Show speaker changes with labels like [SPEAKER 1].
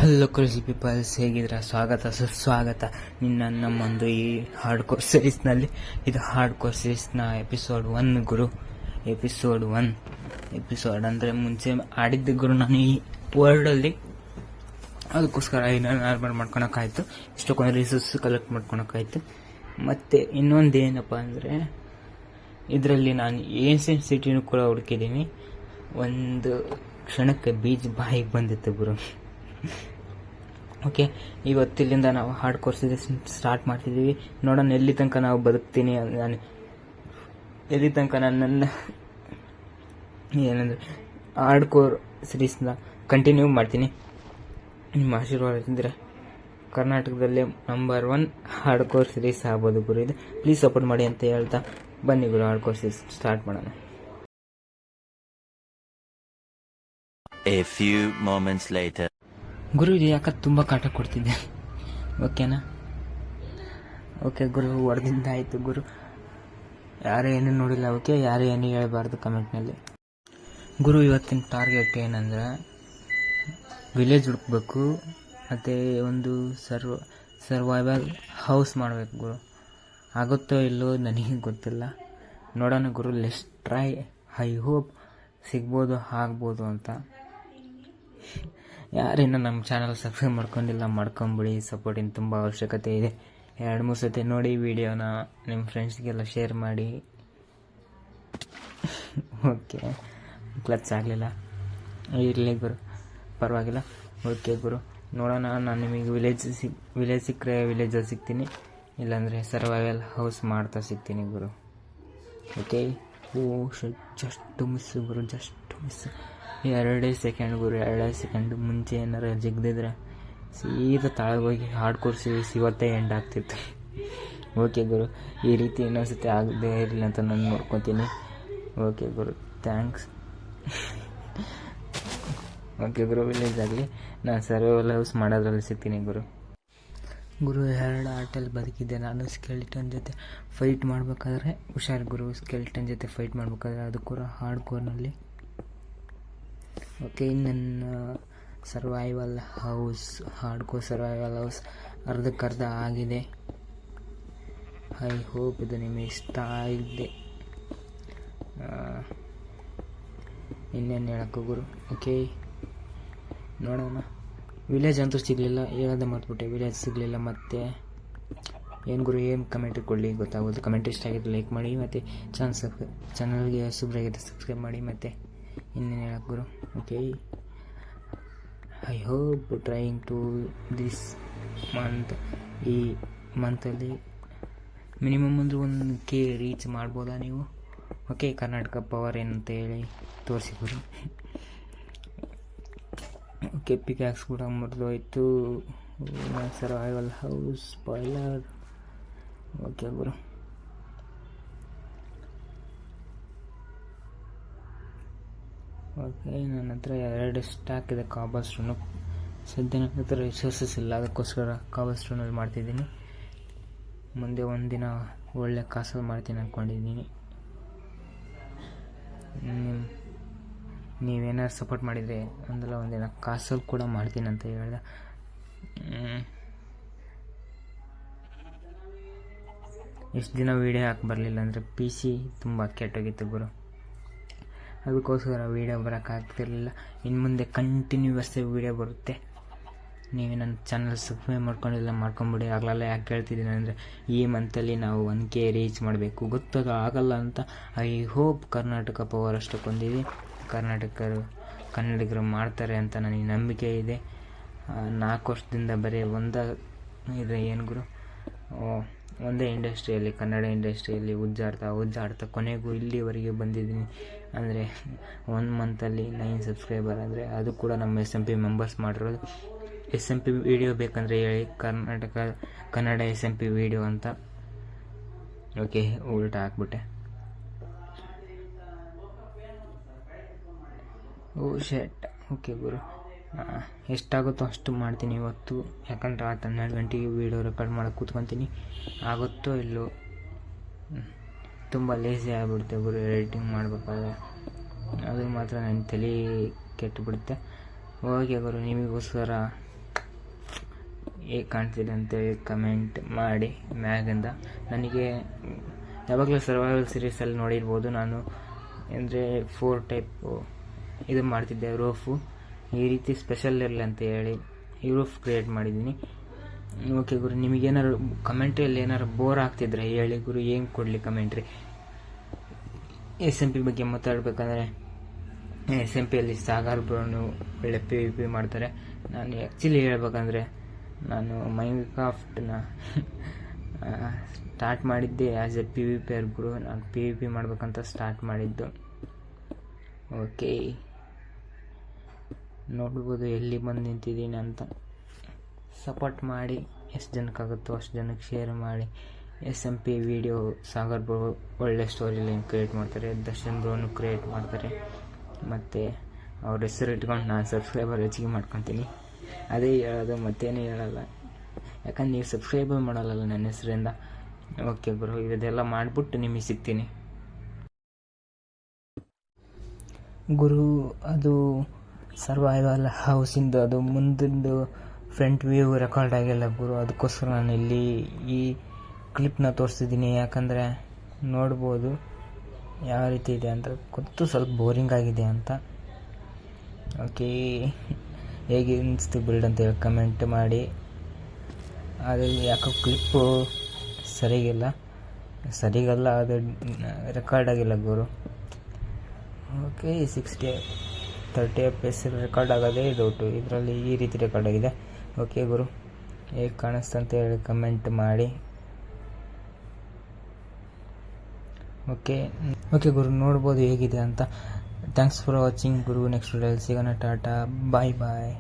[SPEAKER 1] Hello crazy people's, ಹೇಗಿದ್ದೀರಾ? ಸ್ವಾಗತ ಸುಸ್ವಾಗತ ನಮ್ಮೊಂದು ಈ ಹಾರ್ಡ್ ಕೋರ್ ಸೀರೀಸ್ನಲ್ಲಿ. ಇದು ಹಾರ್ಡ್ ಕೋರ್ ಸೀರೀಸ್ನ ಎಪಿಸೋಡ್ 1 ಗುರು. ಎಪಿಸೋಡ್ ಅಂದರೆ ಮುಂಚೆ ಆಡಿದ್ದ ಗುರು ನಾನು ಈ ವರ್ಲ್ಡಲ್ಲಿ. ಅದಕ್ಕೋಸ್ಕರ ಏನಾರು ಮಾಡ್ಕೊಳಕ್ಕಾಯ್ತು, ಇಷ್ಟಕ್ಕೊಂದು ರಿಸೋರ್ಸ್ ಕಲೆಕ್ಟ್ ಮಾಡ್ಕೊಳಕ್ಕಾಯ್ತು. ಮತ್ತು ಇನ್ನೊಂದು ಏನಪ್ಪ ಅಂದರೆ, ಇದರಲ್ಲಿ ನಾನು ಏನ್ಷಿಯಂಟ್ ಸಿಟಿನೂ ಕೂಡ ಹುಡುಕಿದ್ದೀನಿ. ಒಂದು ಕ್ಷಣಕ್ಕೆ ಬೀಚ್ ಬಾಯಿಗೆ ಬಂದಿತ್ತು ಗುರು. ಓಕೆ, ಇವತ್ತಿಲ್ಲಿಂದ ನಾವು ಹಾರ್ಡ್ ಕೋರ್ ಸೀರೀಸ್ ಸ್ಟಾರ್ಟ್ ಮಾಡ್ತಿದ್ದೀವಿ. ನೋಡೋಣ ಎಲ್ಲಿ ತನಕ ನಾವು ಬದುಕ್ತೀನಿ, ನಾನು ಎಲ್ಲಿ ತನಕ ನನ್ನ ಏನಂದರೆ ಹಾರ್ಡ್ ಕೋರ್ ಸೀರೀಸ್ನ ಕಂಟಿನ್ಯೂ ಮಾಡ್ತೀನಿ. ನಿಮ್ಮ ಆಶೀರ್ವಾದ ಇದ್ದರೆ ಕರ್ನಾಟಕದಲ್ಲೇ ನಂಬರ್ 1 ಹಾರ್ಡ್ ಕೋರ್ ಸೀರೀಸ್ ಆಗ್ಬೋದು ಗುರು. ಇದು ಪ್ಲೀಸ್ ಸಪೋರ್ಟ್ ಮಾಡಿ ಅಂತ ಹೇಳ್ತಾ ಬನ್ನಿ ಗುರು, ಹಾರ್ಡ್ ಕೋರ್ ಸೀರೀಸ್ ಸ್ಟಾರ್ಟ್ ಮಾಡೋಣ.
[SPEAKER 2] A few moments later.
[SPEAKER 1] ಗುರು, ಇದು ಯಾಕೆ ತುಂಬ ಕಾಟ ಕೊಡ್ತಿದ್ದೆ? ಓಕೆನಾ? ಓಕೆ ಗುರು, ಹೊಡೆದಿಂದ ಆಯಿತು ಗುರು. ಯಾರು ಏನೂ ನೋಡಿಲ್ಲ, ಓಕೆ? ಯಾರು ಏನೂ ಹೇಳಬಾರ್ದು ಕಮೆಂಟ್ನಲ್ಲಿ. ಗುರು, ಇವತ್ತಿನ ಟಾರ್ಗೆಟ್ ಏನಂದರೆ ವಿಲೇಜ್ ಹುಡುಕ್ಬೇಕು ಮತ್ತು ಒಂದು ಸರ್ವೈವಲ್ ಹೌಸ್ ಮಾಡಬೇಕು ಗುರು. ಆಗುತ್ತೋ ಇಲ್ಲೋ ನನಗೆ ಗೊತ್ತಿಲ್ಲ, ನೋಡೋಣ ಗುರು. Let's try. ಐ ಹೋಪ್ ಸಿಗ್ಬೋದು, ಆಗ್ಬೋದು ಅಂತ. ಯಾರೇನೋ ನಮ್ಮ ಚಾನಲ್ ಸಬ್ಸ್ಕ್ರೈಬ್ ಮಾಡ್ಕೊಂಡಿಲ್ಲ, ಮಾಡ್ಕೊಂಬಿಡಿ. ಸಪೋರ್ಟಿನ ತುಂಬ ಅವಶ್ಯಕತೆ ಇದೆ. 2-3 ಸತಿ ನೋಡಿ ವಿಡಿಯೋನ, ನಿಮ್ಮ ಫ್ರೆಂಡ್ಸ್ಗೆಲ್ಲ ಶೇರ್ ಮಾಡಿ. ಓಕೆ, ಕ್ಲಚ್ ಆಗಲಿಲ್ಲ, ಇರಲಿ ಗುರು, ಪರವಾಗಿಲ್ಲ. ಓಕೆ ಗುರು, ನೋಡೋಣ. ನಾನು ನಿಮಗೆ ವಿಲೇಜ್ ಸಿಕ್ಕರೆ ವಿಲೇಜಲ್ಲಿ ಸಿಗ್ತೀನಿ, ಇಲ್ಲಾಂದರೆ ಸರ್ವೈವಲ್ ಹೌಸ್ ಮಾಡ್ತಾ ಸಿಗ್ತೀನಿ ಗುರು. ಓಕೆ. ಜಸ್ಟ್ ಮಿಸ್ಸು ಗುರು, ಜಸ್ಟ್ ಮಿಸ್ಸು. 2 ಸೆಕೆಂಡ್ ಗುರು, 2 ಸೆಕೆಂಡ್ ಮುಂಚೆ ಏನಾರು ಜಿಗ್ದಿದ್ರೆ ಸೀದಾ ತಾಳಗೋಗಿ ಹಾರ್ಡ್ ಕೋರ್ ಸೀರೀಸ್ ಇವತ್ತೇ ಎಂಡ್ ಆಗ್ತಿತ್ತು. ಓಕೆ ಗುರು, ಈ ರೀತಿ ಇನ್ನೊಂದ್ಸತಿ ಆಗದೆ ಇರಲಿಲ್ಲ ಅಂತ ನಾನು ನೋಡ್ಕೊತೀನಿ. ಓಕೆ ಗುರು, ಥ್ಯಾಂಕ್ಸ್. ಓಕೆ ಗುರು, ವಿಲೇಜ್ ಆಗಲಿ, ನಾನು ಸರ್ವೈವಲ್ ಹೌಸ್ ಮಾಡೋದ್ರಲ್ಲಿ ಸಿಗ್ತೀನಿ ಗುರು. 2 ಆಟಲ್ಲಿ ಬದುಕಿದ್ದೆ ನಾನು. ಸ್ಕೆಲ್ಟನ್ ಜೊತೆ ಫೈಟ್ ಮಾಡಬೇಕಾದ್ರೆ ಹುಷಾರು ಗುರು. ಸ್ಕೆಲ್ಟನ್ ಜೊತೆ ಫೈಟ್ ಮಾಡಬೇಕಾದ್ರೆ, ಅದು ಕೂಡ ಹಾರ್ಡ್ ಕೋರ್ನಲ್ಲಿ. ಓಕೆ, ನನ್ನ ಹಾರ್ಡ್ ಕೋರ್ ಸರ್ವೈವಲ್ ಹೌಸ್ ಅರ್ಧಕ್ಕರ್ಧ ಆಗಿದೆ. ಐ ಹೋಪ್ ಇದು ನಿಮಗೆ ಇಷ್ಟ ಆಗಿದೆ. ಇನ್ನೇನು ಹೇಳೋಕ್ಕೂ ಗುರು. ಓಕೆ, ನೋಡೋಣ. ವಿಲೇಜ್ ಅಂತೂ ಸಿಗಲಿಲ್ಲ, ಹೇಳೋದೇ ಮರ್ತ್ಬಿಟ್ಟೆ. ವಿಲೇಜ್ ಸಿಗಲಿಲ್ಲ. ಮತ್ತು ಏನು ಗುರು, ಏನು ಕಮೆಂಟ್ ಕೊಡಲಿ ಗೊತ್ತಾಗೋದು. ಕಮೆಂಟ್ ಇಷ್ಟ ಆಗಿದ್ದು ಲೈಕ್ ಮಾಡಿ, ಮತ್ತು ಚಾನಲ್ಗೆ ಹೊಸಬ್ರಾಗಿದ್ದರೆ ಸಬ್ಸ್ಕ್ರೈಬ್ ಮಾಡಿ. ಮತ್ತು ಇನ್ನೇನು ಹೇಳಕ್ಕೆ ಗುರು. Okay, I hope trying to this month. ಈ ಮಂತಲ್ಲಿ ಮಿನಿಮಮ್ ಅಂದರೆ 1K ರೀಚ್ ಮಾಡ್ಬೋದಾ ನೀವು? ಓಕೆ, ಕರ್ನಾಟಕ ಪವರ್ ಏನಂತ ಹೇಳಿ ತೋರಿಸಿ ಗುರು. ಓಕೆ, ಪಿಕ್ಯಾಕ್ಸ್ ಕೂಡ ಮುರಿದೋಯ್ತು. Survival house spoiler. ಓಕೆ ಗುರು, ಓಕೆ. ನನ್ನ ಹತ್ರ 2 ಸ್ಟಾಕ್ ಇದೆ ಕಾಬಲ್ ಸ್ಟೋನು. ಸದ್ಯ ನನ್ನ ಹತ್ರ ರಿಸೋರ್ಸಸ್ ಇಲ್ಲ, ಅದಕ್ಕೋಸ್ಕರ ಕಾಬಲ್ ಸ್ಟೋನಲ್ಲಿ ಮಾಡ್ತಿದ್ದೀನಿ. ಮುಂದೆ ಒಂದಿನ ಒಳ್ಳೆ ಕಾಸಲ್ಲಿ ಮಾಡ್ತೀನಿ ಅಂದ್ಕೊಂಡಿದ್ದೀನಿ. ನೀವೇನಾದ್ರು ಸಪೋರ್ಟ್ ಮಾಡಿದರೆ ಒಂದಿನ ಕಾಸಲ್ಲಿ ಕೂಡ ಮಾಡ್ತೀನಿ ಅಂತ ಹೇಳ್ದೆ. ಇಷ್ಟು ದಿನ ವೀಡಿಯೋ ಹಾಕಿ ಬರಲಿಲ್ಲ ಅಂದರೆ PC ತುಂಬ ಕೆಟ್ಟೋಗಿತ್ತು ಗುರು. ಅದಕ್ಕೋಸ್ಕರ ವೀಡಿಯೋ ಬರೋಕ್ಕಾಗ್ತಿರ್ಲಿಲ್ಲ. ಇನ್ನು ಮುಂದೆ ಕಂಟಿನ್ಯೂಸ್ ವೀಡಿಯೋ ಬರುತ್ತೆ. ನೀವು ನನ್ನ ಚಾನಲ್ ಸಬ್ಸ್ಕ್ರೈಬ್ ಮಾಡ್ಕೊಂಡಿಲ್ಲ, ಮಾಡ್ಕೊಂಬಿಡಿ. ಆಗಲ್ಲ. ಯಾಕೆ ಹೇಳ್ತಿದ್ದೀನಿ ಅಂದರೆ, ಈ ಮಂತಲ್ಲಿ ನಾವು 1K ರೀಚ್ ಮಾಡಬೇಕು. ಗೊತ್ತದು ಆಗಲ್ಲ ಅಂತ. ಐ ಹೋಪ್ ಕರ್ನಾಟಕ ಪವರ್ ಅಷ್ಟಕ್ಕೊಂದಿದೆ, ಕನ್ನಡಿಗರು ಮಾಡ್ತಾರೆ ಅಂತ ನನಗೆ ನಂಬಿಕೆ ಇದೆ. 4 ವರ್ಷದಿಂದ ಬರೀ ಇದೆ ಏನು ಗುರು, ಒಂದೇ ಇಂಡಸ್ಟ್ರಿಯಲ್ಲಿ, ಕನ್ನಡ ಇಂಡಸ್ಟ್ರಿಯಲ್ಲಿ ಉಜ್ಜಾಡ್ತಾ ಕೊನೆಗೂ ಇಲ್ಲಿವರೆಗೆ ಬಂದಿದ್ದೀನಿ. ಅಂದರೆ 1 ಮಂತಲ್ಲಿ 9 ಸಬ್ಸ್ಕ್ರೈಬರ್ ಅಂದರೆ ಅದು ಕೂಡ ನಮ್ಮ SMP ಮೆಂಬರ್ಸ್ ಮಾಡಿರೋದು. SMP ವಿಡಿಯೋ ಬೇಕಂದರೆ ಹೇಳಿ, ಕನ್ನಡ SMP ವಿಡಿಯೋ ಅಂತ. ಓಕೆ, ಉಲ್ಟಾ ಹಾಕ್ಬಿಟ್ಟೆ. ಓ ಶೆಟ್. ಓಕೆ ಗುರು, ಎಷ್ಟಾಗುತ್ತೋ ಅಷ್ಟು ಮಾಡ್ತೀನಿ ಇವತ್ತು. ಯಾಕಂದ್ರೆ 12 ಗಂಟೆಗೆ ವೀಡಿಯೋ ರೆಕಾರ್ಡ್ ಮಾಡೋಕ್ಕೆ ಕೂತ್ಕೊತೀನಿ. ಆಗುತ್ತೋ ಇಲ್ಲೋ, ತುಂಬ ಲೇಸಿ ಆಗಿಬಿಡುತ್ತೆ ಗುರು ಎಡಿಟಿಂಗ್ ಮಾಡಬೇಕಾದ್ರೆ. ಅದು ಮಾತ್ರ ನನ್ನ ತಲೆ ಕೆಟ್ಟುಬಿಡುತ್ತೆ. ಓಕೆ ಗುರು, ನಿಮಗೋಸ್ಕರ ಹೇಗೆ ಕಾಣ್ತಿದೆ ಅಂತೇಳಿ ಕಮೆಂಟ್ ಮಾಡಿ ಮ್ಯಾಗಿಂದ. ನನಗೆ ಯಾವಾಗಲೂ ಸರ್ವೈವಲ್ ಸೀರೀಸಲ್ಲಿ ನೋಡಿರ್ಬೋದು, ನಾನು ಅಂದರೆ 4 ಟೈಪು ಇದು ಮಾಡ್ತಿದ್ದೆ ರೂಫು. ಈ ರೀತಿ ಸ್ಪೆಷಲ್ ಇರಲಿ ಅಂತ ಹೇಳಿ ಈ ರೂಫ್ ಕ್ರಿಯೇಟ್ ಮಾಡಿದ್ದೀನಿ. ಓಕೆ ಗುರು, ನಿಮಗೇನಾದ್ರು ಕಮೆಂಟ್ರಿಯಲ್ಲಿ ಏನಾದ್ರು ಬೋರ್ ಆಗ್ತಿದ್ರೆ ಹೇಳಿ ಗುರು, ಏನು ಕೊಡಲಿ ಕಮೆಂಟ್ರಿ. SMP ಬಗ್ಗೆ ಮಾತಾಡಬೇಕಂದ್ರೆ SMP ಯಲ್ಲಿ ಸಾಗರ್ ಬ್ರೋನು ಒಳ್ಳೆ PvP ಮಾಡ್ತಾರೆ. ನಾನು ಆ್ಯಕ್ಚುಲಿ ಹೇಳ್ಬೇಕಂದ್ರೆ ನಾನು ಮೈನ್ಕ್ರಾಫ್ಟ್ನ ಸ್ಟಾರ್ಟ್ ಮಾಡಿದ್ದೆ ಆ್ಯಸ್ ಎ PvPer ಗುರು. ನಾನು PvP ಮಾಡ್ಬೇಕಂತ ಸ್ಟಾರ್ಟ್ ಮಾಡಿದ್ದು. ಓಕೆ, ನೋಡ್ಬೋದು ಎಲ್ಲಿ ಬಂದು ನಿಂತಿದ್ದೀನಿ ಅಂತ. ಸಪೋರ್ಟ್ ಮಾಡಿ, ಎಷ್ಟು ಜನಕ್ಕಾಗುತ್ತೋ ಅಷ್ಟು ಜನಕ್ಕೆ ಶೇರ್ ಮಾಡಿ. SMP ವಿಡಿಯೋ ಸಾಗರ್ ಬ್ರೋ ಒಳ್ಳೆ ಸ್ಟೋರಿ ಲೈನ್ ಕ್ರಿಯೇಟ್ ಮಾಡ್ತಾರೆ, ದರ್ಶನ್ ಬ್ರೋನು ಕ್ರಿಯೇಟ್ ಮಾಡ್ತಾರೆ. ಮತ್ತು ಅವ್ರ ಹೆಸರು ಇಟ್ಕೊಂಡು ನಾನು ಸಬ್ಸ್ಕ್ರೈಬರ್ ಹೆಚ್ಚಿಗೆ ಮಾಡ್ಕೊತೀನಿ. ಅದೇ ಹೇಳೋದು, ಮತ್ತೇನು ಹೇಳಲ್ಲ. ಯಾಕಂದ್ರೆ ನೀವು ಸಬ್ಸ್ಕ್ರೈಬರ್ ಮಾಡಲ್ಲ ನನ್ನ ಹೆಸರಿಂದ. ಓಕೆ ಬ್ರೋ, ಇದೆಲ್ಲ ಮಾಡಿಬಿಟ್ಟು ನಿಮಗೆ ಸಿಗ್ತೀನಿ ಗುರು. ಅದು ಸರ್ವೈವಲ್ ಹೌಸಿಂದು ಅದು ಮುಂದಿಂದು ಫ್ರಂಟ್ ವ್ಯೂ ರೆಕಾರ್ಡ್ ಆಗಿಲ್ಲ ಗುರು. ಅದಕ್ಕೋಸ್ಕರ ನಾನು ಇಲ್ಲಿ ಈ ಕ್ಲಿಪ್ನ ತೋರಿಸ್ತಿದ್ದೀನಿ. ಯಾಕಂದರೆ ನೋಡ್ಬೋದು ಯಾವ ರೀತಿ ಇದೆ ಅಂತ. ಗೊತ್ತು ಸ್ವಲ್ಪ ಬೋರಿಂಗ್ ಆಗಿದೆ ಅಂತ. ಓಕೆ, ಹೇಗೆ ಅನಿಸ್ತು ಬಿಲ್ಡ್ ಅಂತ ಹೇಳಿ ಕಮೆಂಟ್ ಮಾಡಿ. ಆದರೆ ಯಾಕೋ ಕ್ಲಿಪ್ಪು ಸರಿಗಲ್ಲ, ಅದು ರೆಕಾರ್ಡ್ ಆಗಿಲ್ಲ ಗುರು. ಓಕೆ, 30 FPS ರೆಕಾರ್ಡ್ ಆಗೋದೇ ಡೌಟು. ಇದರಲ್ಲಿ ಈ ರೀತಿ ರೆಕಾರ್ಡ್ ಆಗಿದೆ. ಓಕೆ ಗುರು, ಹೇಗೆ ಕಾಣಿಸ್ತಂತ ಹೇಳಿ ಕಮೆಂಟ್ ಮಾಡಿ. ಓಕೆ ಗುರು, ನೋಡ್ಬೋದು ಹೇಗಿದೆ ಅಂತ. Thanks for watching Guru. Next ವಿಡಿಯೋದಲ್ಲಿ ಸಿಗೋಣ. ಟಾಟಾ, ಬಾಯ್ ಬಾಯ್.